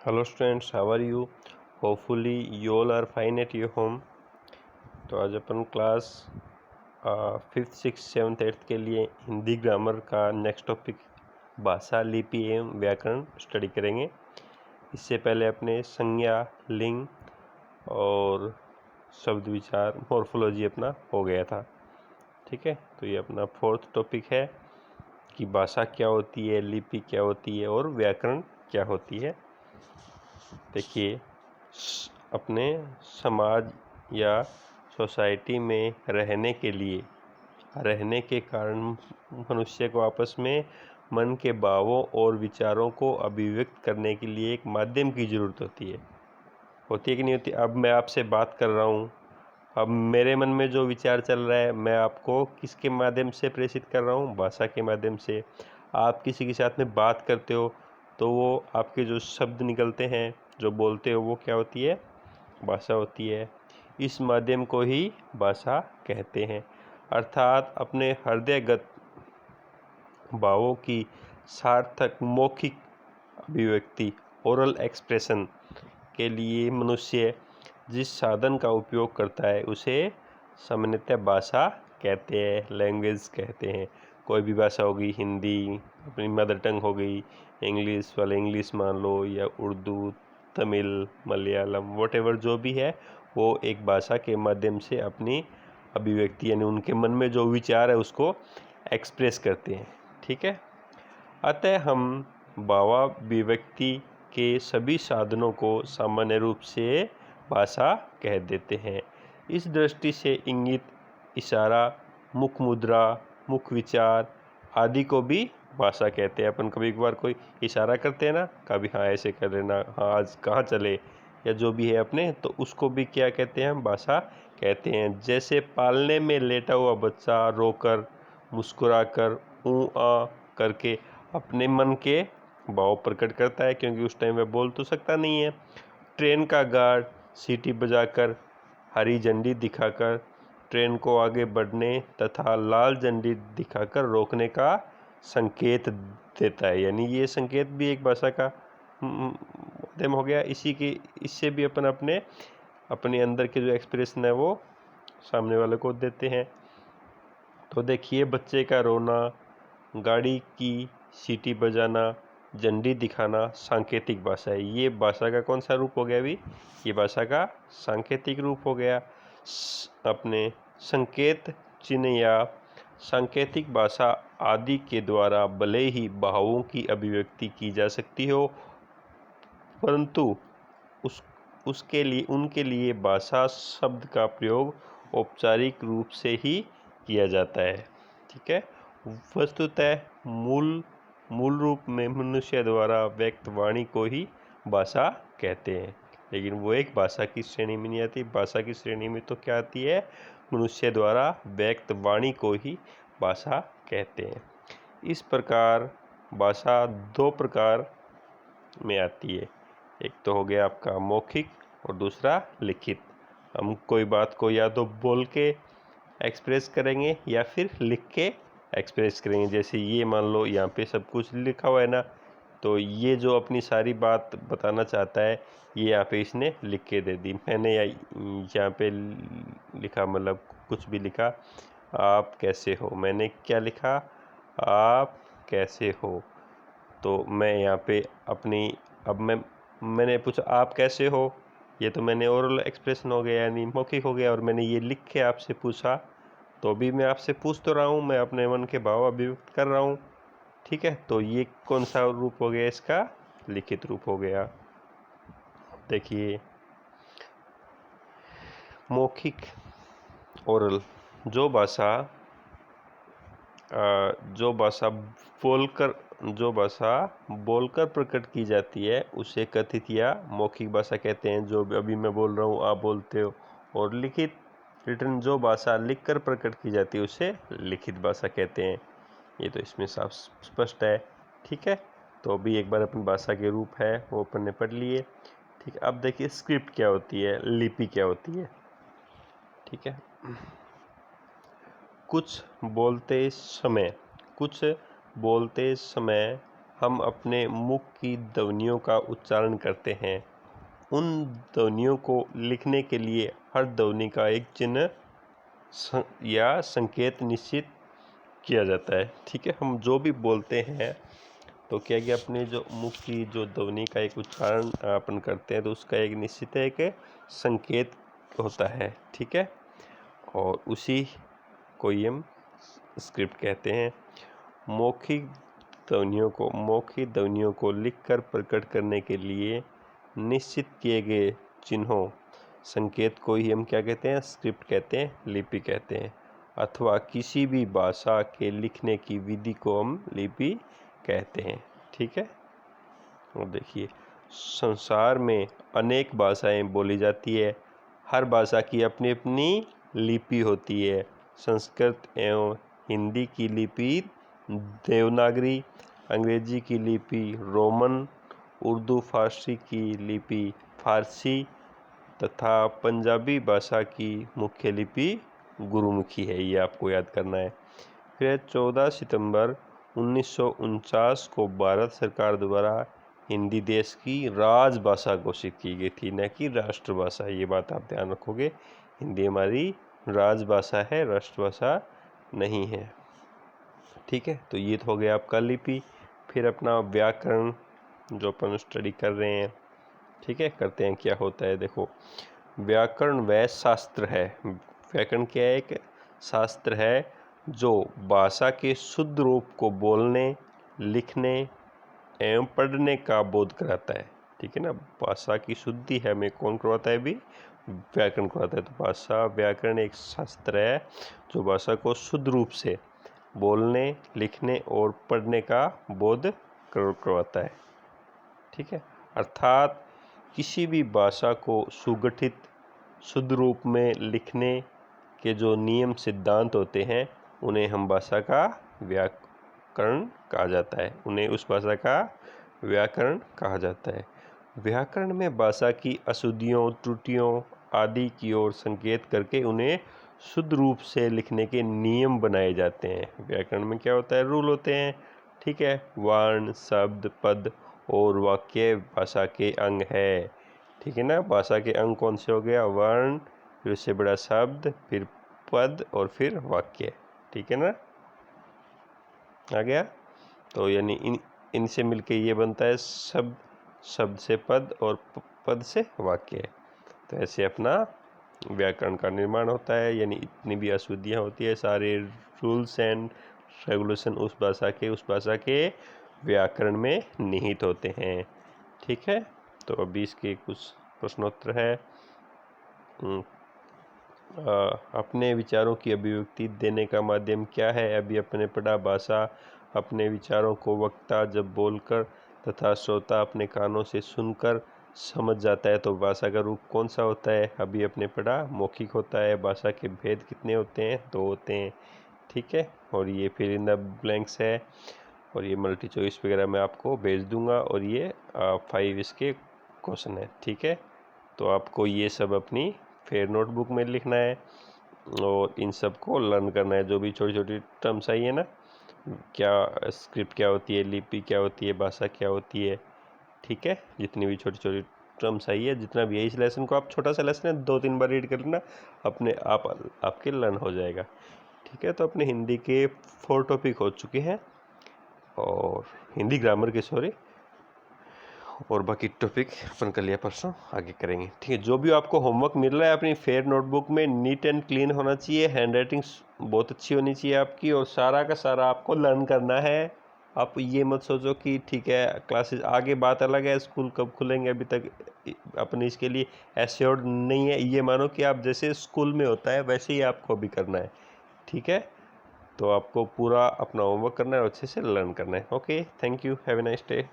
Hello students, how are you? Hopefully you all are fine at your home. तो आज अपन class 5th 6th 7th 8th के लिए Hindi grammar का next topic भाषा, लिपि एवं व्याकरण स्टडी करेंगे। इससे पहले अपने संज्ञा, लिंग और शब्द विचार, मॉर्फोलॉजी अपना हो गया था। ठीक है, तो ये अपना 4th टॉपिक है कि भाषा क्या होती है, लिपि क्या होती है और व्याकरण क्या होती है। देखिए, अपने समाज या सोसाइटी में रहने के कारण मनुष्य को आपस में मन के भावों और विचारों को अभिव्यक्त करने के लिए एक माध्यम की ज़रूरत होती है कि नहीं होती। अब मैं आपसे बात कर रहा हूँ, अब मेरे मन में जो विचार चल रहा है मैं आपको किसके माध्यम से प्रेषित कर रहा हूँ? भाषा के माध्यम से। आप किसी के साथ में बात करते हो तो वो आपके जो शब्द निकलते हैं, जो बोलते हो, वो क्या होती है? भाषा होती है। इस माध्यम को ही भाषा कहते हैं। अर्थात अपने हृदयगत भावों की सार्थक मौखिक अभिव्यक्ति, ओरल एक्सप्रेशन के लिए मनुष्य जिस साधन का उपयोग करता है उसे सामान्यतः भाषा कहते हैं, लैंग्वेज कहते हैं। कोई भी भाषा होगी, हिंदी अपनी मदर टंग हो गई, इंग्लिश वाले इंग्लिश मान लो, या उर्दू, तमिल, मलयालम, वॉटेवर जो भी है, वो एक भाषा के माध्यम से अपनी अभिव्यक्ति यानी उनके मन में जो विचार है उसको एक्सप्रेस करते हैं। ठीक है, अतः हम भावाभिव्यक्ति के सभी साधनों को सामान्य रूप से भाषा कह देते हैं। इस दृष्टि से इंगित, इशारा, मुख मुद्रा, मुख विचार आदि को भी भाषा कहते हैं। अपन कभी कभार कोई इशारा करते हैं ना, कभी हाँ ऐसे कर लेना, हाँ आज कहाँ चले, या जो भी है अपने, तो उसको भी क्या कहते हैं? हम भाषा कहते हैं। जैसे पालने में लेटा हुआ बच्चा रोकर, मुस्कुराकर, ऊँ आ करके अपने मन के भाव प्रकट करता है, क्योंकि उस टाइम वह बोल तो सकता नहीं है। ट्रेन का गार्ड सीटी बजाकर, हरी झंडी दिखाकर ट्रेन को आगे बढ़ने तथा लाल झंडी दिखाकर रोकने का संकेत देता है। यानी ये संकेत भी एक भाषा का माध्यम हो गया। इससे भी अपन अपने अंदर के जो एक्सप्रेशन है वो सामने वाले को देते हैं। तो देखिए, बच्चे का रोना, गाड़ी की सीटी बजाना, झंडी दिखाना सांकेतिक भाषा है। ये भाषा का कौन सा रूप हो गया? अभी ये भाषा का सांकेतिक रूप हो गया। अपने संकेत चिन्ह या सांकेतिक भाषा आदि के द्वारा भले ही भावों की अभिव्यक्ति की जा सकती हो, परंतु उनके लिए भाषा शब्द का प्रयोग औपचारिक रूप से ही किया जाता है। ठीक है, वस्तुतः मूल रूप में मनुष्य द्वारा व्यक्त वाणी को ही भाषा कहते हैं, लेकिन वो एक भाषा की श्रेणी में नहीं आती। भाषा की श्रेणी में तो क्या आती है? मनुष्य द्वारा व्यक्त वाणी को ही भाषा कहते हैं। इस प्रकार भाषा दो प्रकार में आती है। एक तो हो गया आपका मौखिक और दूसरा लिखित। हम कोई बात को या तो बोल के एक्सप्रेस करेंगे या फिर लिख के एक्सप्रेस करेंगे। जैसे ये मान लो यहाँ पे सब कुछ लिखा हुआ है ना, तो ये जो अपनी सारी बात बताना चाहता है ये यहाँ पे इसने लिख के दे दी। मैंने यहाँ पे लिखा, मतलब कुछ भी लिखा, आप कैसे हो। मैंने क्या लिखा? आप कैसे हो। तो मैं यहाँ पे अब मैंने पूछा आप कैसे हो, ये तो मैंने ओरल एक्सप्रेशन हो गया यानी मौखिक हो गया, और मैंने ये लिख के आपसे पूछा, तो भी मैं आपसे पूछ तो रहा हूँ, मैं अपने मन के भाव अभिव्यक्त कर रहा हूँ। ठीक है, तो ये कौन सा रूप हो गया? इसका लिखित रूप हो गया। देखिए, मौखिक, ओरल, जो भाषा बोलकर प्रकट की जाती है उसे कथित या मौखिक भाषा कहते हैं, जो अभी मैं बोल रहा हूँ आप बोलते हो। और लिखित, रिटन, जो भाषा लिखकर प्रकट की जाती है उसे लिखित भाषा कहते हैं। ये तो इसमें साफ स्पष्ट है। ठीक है, तो अभी एक बार अपनी भाषा के रूप है वो अपन ने पढ़ लिए। ठीक है, अब देखिए स्क्रिप्ट क्या होती है, लिपि क्या होती है। ठीक है, कुछ बोलते समय हम अपने मुख की ध्वनियों का उच्चारण करते हैं। उन ध्वनियों को लिखने के लिए हर ध्वनि का एक चिन्ह या संकेत निश्चित किया जाता है। ठीक है, हम जो भी बोलते हैं तो क्या कि अपने जो मुख की जो ध्वनि का एक उच्चारण अपन करते हैं तो उसका एक निश्चित एक संकेत होता है। ठीक है, और उसी को हम स्क्रिप्ट कहते हैं। मौखिक ध्वनियों को लिखकर प्रकट करने के लिए निश्चित किए गए चिन्हों संकेत को ही हम क्या कहते हैं, स्क्रिप्ट कहते हैं, लिपि कहते हैं, अथवा किसी भी भाषा के लिखने की विधि को हम लिपि कहते हैं। ठीक है, और देखिए, संसार में अनेक भाषाएं बोली जाती है। हर भाषा की अपनी अपनी लिपि होती है। संस्कृत एवं हिंदी की लिपि देवनागरी, अंग्रेजी की लिपि रोमन, उर्दू फारसी की लिपि फारसी तथा पंजाबी भाषा की मुख्य लिपि गुरुमुखी है। ये आपको याद करना है। फिर 14 सितंबर 1949 को भारत सरकार द्वारा हिंदी देश की राजभाषा घोषित की गई थी, न कि राष्ट्रभाषा। ये बात आप ध्यान रखोगे, हिंदी हमारी राजभाषा है, राष्ट्रभाषा नहीं है। ठीक है, तो ये तो हो गया आपका लिपि। फिर अपना व्याकरण जो अपन स्टडी कर रहे हैं। ठीक है, करते हैं क्या होता है। देखो, व्याकरण वह शास्त्र है, व्याकरण क्या है, एक शास्त्र है जो भाषा के शुद्ध रूप को बोलने, लिखने एवं पढ़ने का बोध कराता है। ठीक है ना, भाषा की शुद्धि है हमें कौन करवाता है, भी व्याकरण करवाता है। तो भाषा व्याकरण एक शास्त्र है जो भाषा को शुद्ध रूप से बोलने, लिखने और पढ़ने का बोध करवाता है। ठीक है, अर्थात किसी भी भाषा को सुगठित शुद्ध रूप में लिखने के जो नियम सिद्धांत होते हैं उन्हें हम भाषा का व्याकरण कहा जाता है, उन्हें उस भाषा का व्याकरण कहा जाता है। व्याकरण में भाषा की अशुद्धियों, त्रुटियों आदि की ओर संकेत करके उन्हें शुद्ध रूप से लिखने के नियम बनाए जाते हैं। व्याकरण में क्या होता है, रूल होते हैं। ठीक है, वर्ण, शब्द, पद और वाक्य भाषा के अंग है। ठीक है ना, भाषा के अंग कौन से हो गया, वर्ण, फिर उससे बड़ा शब्द, फिर पद और फिर वाक्य। ठीक है ना, आ गया। तो यानी इनसे मिलके ये बनता है शब्द, शब्द से पद और पद से वाक्य। तो ऐसे अपना व्याकरण का निर्माण होता है। यानी इतनी भी अशुद्धियाँ होती है, सारे रूल्स एंड रेगुलेशन उस भाषा के व्याकरण में निहित होते हैं। ठीक है, तो अभी इसके कुछ प्रश्नोत्तर है। अपने विचारों की अभिव्यक्ति देने का माध्यम क्या है। अभी अपने पढ़ा, भाषा अपने विचारों को वक्ता जब बोलकर तथा श्रोता अपने कानों से सुनकर समझ जाता है तो भाषा का रूप कौन सा होता है। अभी अपने पढ़ा, मौखिक होता है। भाषा के भेद कितने होते हैं, 2 होते हैं। ठीक है, और ये फिल इन द ब्लैंक्स है और ये मल्टी चॉइस वगैरह मैं आपको भेज दूंगा और ये 5 इसके क्वेश्चन है। ठीक है, तो आपको ये सब अपनी फेयर नोटबुक में लिखना है और इन सब को लर्न करना है। जो भी छोटी छोटी टर्म्स आई है ना, क्या स्क्रिप्ट क्या होती है, लिपि क्या होती है, भाषा क्या होती है। ठीक है, जितनी भी छोटी छोटी टर्म्स आई है, जितना भी है, इस लेसन को आप, छोटा सा लेसन है, 2-3 बार रीड कर लेना, अपने आप आपके लर्न हो जाएगा। ठीक है, तो अपने हिंदी के 4 टॉपिक हो चुके हैं और हिंदी ग्रामर के, सॉरी, और बाकी टॉपिक अपन कल या परसों आगे करेंगे। ठीक है, जो भी आपको होमवर्क मिल रहा है अपनी फेयर नोटबुक में नीट एंड क्लीन होना चाहिए, हैंड राइटिंग बहुत अच्छी होनी चाहिए आपकी और सारा का सारा आपको लर्न करना है। आप ये मत सोचो कि ठीक है क्लासेस आगे बात अलग है, स्कूल कब खुलेंगे, अभी तक अपन इसके लिए एश्योर्ड नहीं है। ये मानो कि आप जैसे स्कूल में होता है वैसे ही आपको भी करना है। ठीक है, तो आपको पूरा अपना होमवर्क करना है और अच्छे से लर्न करना है। Okay, thank you, have a nice day.